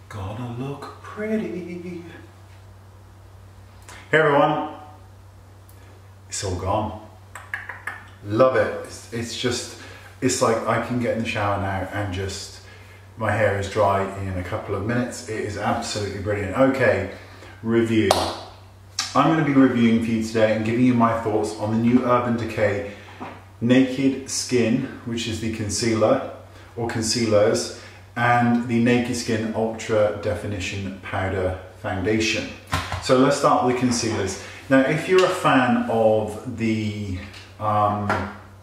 Gonna look pretty. Hey everyone, it's all gone. Love it. It's like I can get in the shower now and just, my hair is dry in a couple of minutes. It is absolutely brilliant. Okay, review. I'm going to be reviewing for you today and giving you my thoughts on the new Urban Decay Naked Skin, which is the concealer or concealers, and the Naked Skin Ultra Definition Powder Foundation. So let's start with the concealers. Now, if you're a fan of the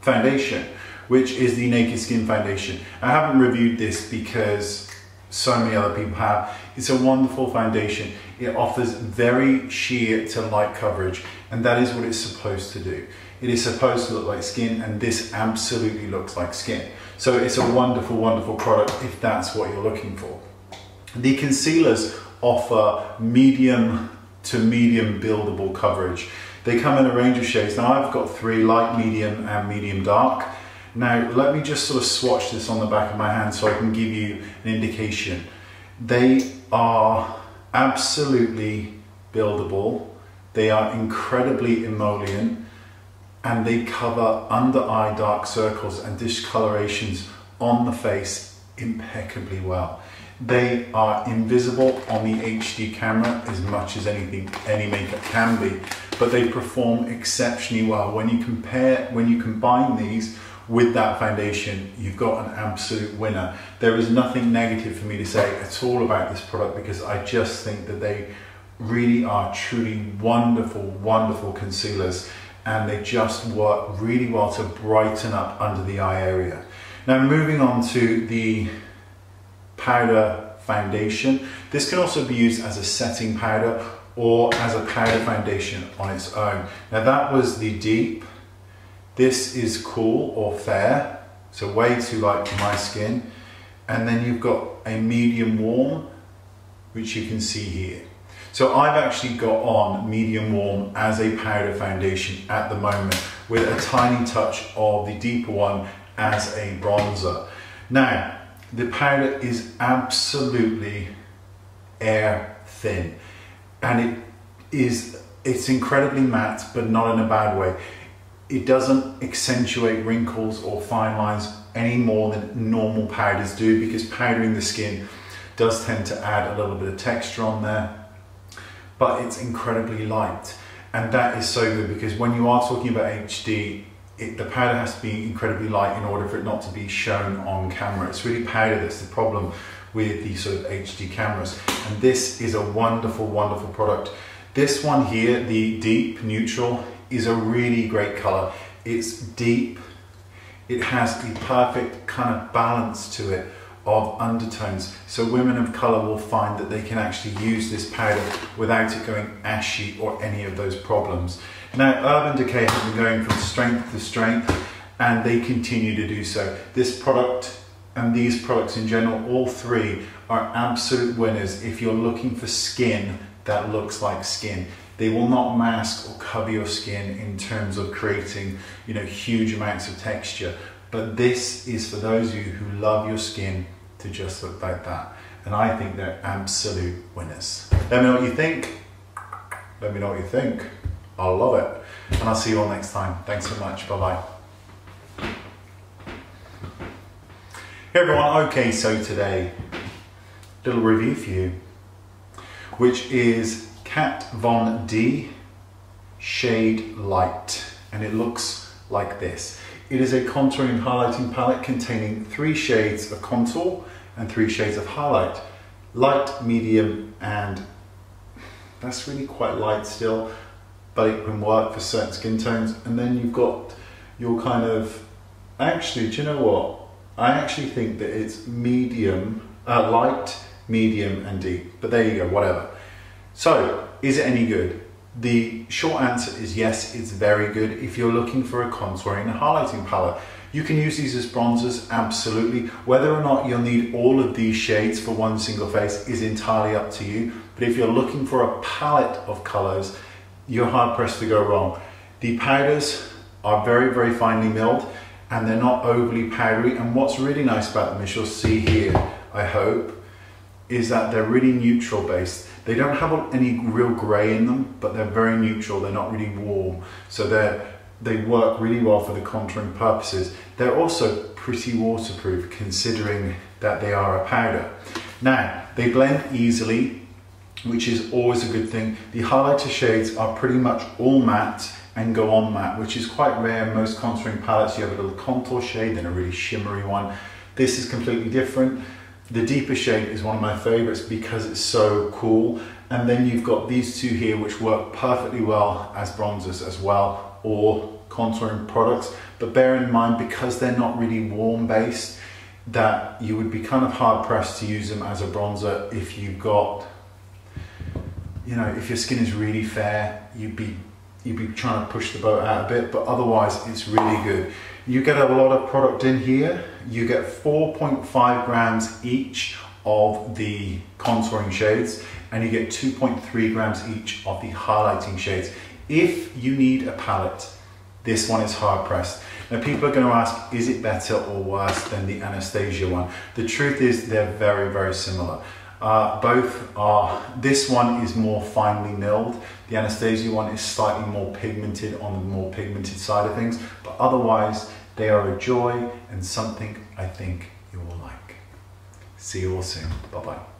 foundation, which is the Naked Skin Foundation, I haven't reviewed this because so many other people have. It's a wonderful foundation. It offers very sheer to light coverage, and that is what it's supposed to do. It is supposed to look like skin, and this absolutely looks like skin. So it's a wonderful, wonderful product if that's what you're looking for. The concealers offer medium to medium buildable coverage. They come in a range of shades. Now I've got 3, light, medium and medium dark. Now let me just sort of swatch this on the back of my hand so I can give you an indication. They are absolutely buildable. They are incredibly emollient, and they cover under eye dark circles and discolorations on the face impeccably well. They are invisible on the HD camera as much as any makeup can be, but they perform exceptionally well. When you combine these with that foundation, you've got an absolute winner. There is nothing negative for me to say at all about this product, because I just think that they really are truly wonderful, wonderful concealers, and they just work really well to brighten up under the eye area. Now moving on to the powder foundation. This can also be used as a setting powder or as a powder foundation on its own. Now that was the deep. This is cool or fair, so way too light for my skin. And then you've got a medium warm, which you can see here. So I've actually got on medium warm as a powder foundation at the moment, with a tiny touch of the deeper one as a bronzer. Now, the powder is absolutely air thin, and it's incredibly matte, but not in a bad way. It doesn't accentuate wrinkles or fine lines any more than normal powders do, because powdering the skin does tend to add a little bit of texture on there. But it's incredibly light, and that is so good, because when you are talking about HD, the powder has to be incredibly light in order for it not to be shown on camera. It's really powder that's the problem with the sort of HD cameras, and this is a wonderful, wonderful product. This one here, the deep neutral, is a really great color. It's deep, it has the perfect kind of balance to it of undertones, so women of color will find that they can actually use this powder without it going ashy or any of those problems. Now, Urban Decay has been going from strength to strength, and they continue to do so. This product and these products in general, all 3 are absolute winners if you're looking for skin that looks like skin. They will not mask or cover your skin in terms of creating, huge amounts of texture. But this is for those of you who love your skin to just look like that. And I think they're absolute winners. Let me know what you think. Let me know what you think. I'll love it. And I'll see you all next time. Thanks so much. Bye-bye. Hey everyone. Okay, so today, little review for you, which is Kat Von D Shade Light. And it looks like this. It is a contouring highlighting palette containing 3 shades of contour and 3 shades of highlight. Light, medium, and that's really quite light still, but it can work for certain skin tones. And then you've got your kind of, actually, do you know what? I actually think that it's medium, light, medium, and deep. But there you go, whatever. So, is it any good? The short answer is yes, it's very good if you're looking for a contouring and highlighting palette. You can use these as bronzers, absolutely. Whether or not you'll need all of these shades for one single face is entirely up to you. But if you're looking for a palette of colors, you're hard pressed to go wrong. The powders are very, very finely milled, and they're not overly powdery. And what's really nice about them, as you'll see here, I hope, is that they're really neutral based. They don't have any real grey in them, but they're very neutral. They're not really warm. So they work really well for the contouring purposes. They're also pretty waterproof considering that they are a powder. Now, they blend easily, which is always a good thing. The highlighter shades are pretty much all matte and go on matte, which is quite rare. In most contouring palettes, you have a little contour shade, then a really shimmery one. This is completely different. The deeper shade is one of my favorites because it's so cool. And then you've got these two here, which work perfectly well as bronzers as well, or contouring products. But bear in mind, because they're not really warm based, that you would be kind of hard pressed to use them as a bronzer if you've got, you know, if your skin is really fair, you'd be trying to push the boat out a bit, but otherwise it's really good. You get a lot of product in here. You get 4.5 grams each of the contouring shades, and you get 2.3 grams each of the highlighting shades. If you need a palette, this one is hard pressed. Now people are going to ask, is it better or worse than the Anastasia one? The truth is they're very, very similar. Both are, this one is more finely milled. The Anastasia one is slightly more pigmented, on the more pigmented side of things, but otherwise they are a joy and something I think you will like. See you all soon. Bye bye.